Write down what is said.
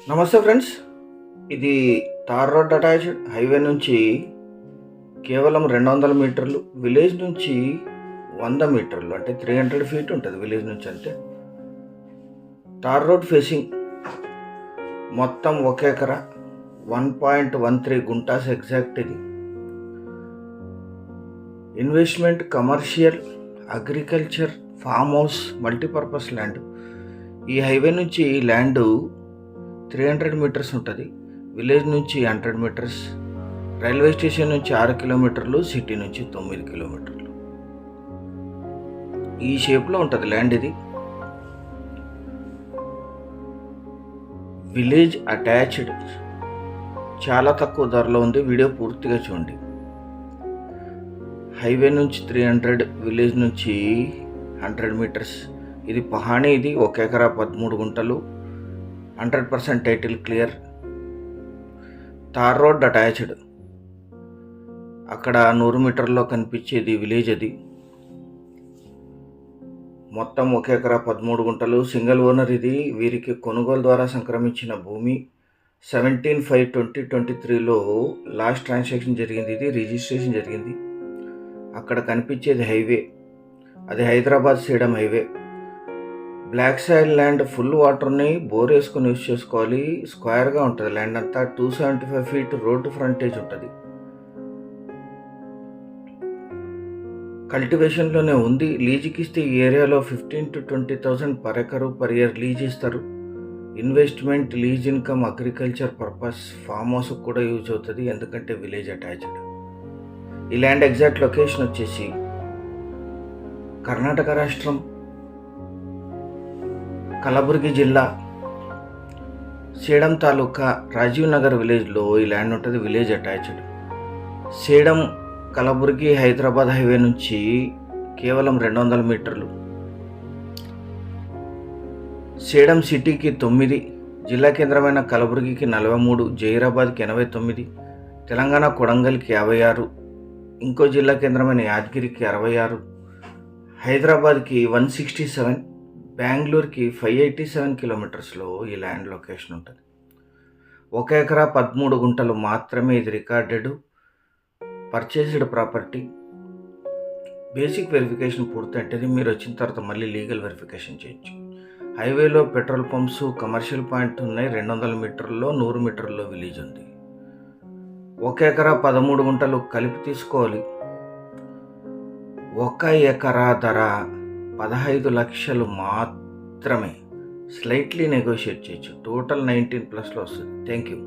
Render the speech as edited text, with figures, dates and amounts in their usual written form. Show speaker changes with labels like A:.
A: నమస్తే ఫ్రెండ్స్. ఇది tar road attached highway నుంచి కేవలం 200 మీటర్లు, విలేజ్ నుంచి 100 మీటర్లు, అంటే 300 ఫీట్ ఉంటుంది విలేజ్ నుంచి. అంటే తార్ రోడ్ ఫేసింగ్ మొత్తం 1 ఎకరా 1.13 గుంటాస్ ఎగ్జాక్ట్. ఇది investment, commercial, agriculture, farm house, multipurpose land. ఈ హైవే నుంచి ల్యాండ్ 300 మీటర్స్ ఉంటుంది, విలేజ్ నుంచి 100 మీటర్స్, రైల్వే స్టేషన్ నుంచి 6 కిలోమీటర్లు, సిటీ నుంచి 9 కిలోమీటర్లు. ఈ షేప్లో ఉంటుంది ల్యాండ్. ఇది విలేజ్ అటాచ్డ్, చాలా తక్కువ ధరలో ఉంది. వీడియో పూర్తిగా చూడండి. హైవే నుంచి 300, విలేజ్ నుంచి 100 మీటర్స్. ఇది పహాణి. ఇది 1 ఎకరా 13 గుంటలు, 100% title clear, tar road attached. అక్కడ 100 మీటర్లో కనిపించేది విలేజ్. అది మొత్తం 1 ఎకరా 13 గుంటలు, సింగిల్ ఓనర్. ఇది వీరికి కొనుగోలు ద్వారా సంక్రమించిన భూమి. 17/5/2023లో లాస్ట్ ట్రాన్సాక్షన్ జరిగింది. ఇది రిజిస్ట్రేషన్ జరిగింది. అక్కడ కనిపించేది హైవే, అది Hyderabad Sedam highway. Black soil land, full water ఉన్నాయి, బోర్ వేసుకొని యూజ్ చేసుకోవాలి. స్క్వేర్గా ఉంటుంది ల్యాండ్ అంతా. 275 ఫీట్ రోడ్డు ఫ్రంటేజ్ ఉంటుంది. కల్టివేషన్లోనే ఉంది. లీజుకి ఇస్తే ఈ ఏరియాలో 15,000 to 20,000 per acre per year lease ఇస్తారు. Investment, lease income, agriculture purpose, farm house కూడా యూజ్ అవుతుంది, ఎందుకంటే విలేజ్ అటాచ్డ్. ఈ ల్యాండ్ ఎగ్జాక్ట్ లొకేషన్ వచ్చేసి కర్ణాటక రాష్ట్రం, కలబుర్గి జిల్లా, సేడం తాలూకా, రాజీవ్ నగర్ విలేజ్లో ఈ ల్యాండ్ ఉంటుంది. Village attached. Sedam Kalaburagi Hyderabad highway నుంచి కేవలం 200 మీటర్లు. సేడం సిటీకి 9, జిల్లా కేంద్రమైన కలబుర్గికి 43, జహీరాబాద్కి 89, తెలంగాణ కొడంగల్కి 56, ఇంకో జిల్లా కేంద్రమైన యాదగిరికి 66, హైదరాబాద్కి 167, బెంగళూరుకి 587 కిలోమీటర్స్లో ఈ ల్యాండ్ లొకేషన్ ఉంటుంది. 1 ఎకరా 13 గుంటలు మాత్రమే. ఇది recorded purchased property. Basic verification పూర్తయింటుంది. మీరు వచ్చిన తర్వాత మళ్ళీ లీగల్ వెరిఫికేషన్ చేయొచ్చు. హైవేలో పెట్రోల్ పంప్స్, కమర్షియల్ పాయింట్ ఉన్నాయి. 200 మీటర్లో, 100 మీటర్లో విలేజ్ ఉంది. 1 ఎకరా 13 గుంటలు కలిపి తీసుకోవాలి. 1 ఎకరా ధర 15 లక్షలు మాత్రమే. స్లైట్లీ నెగోషియేట్ చేయొచ్చు. టోటల్ 19+ వస్తుంది. Thank you.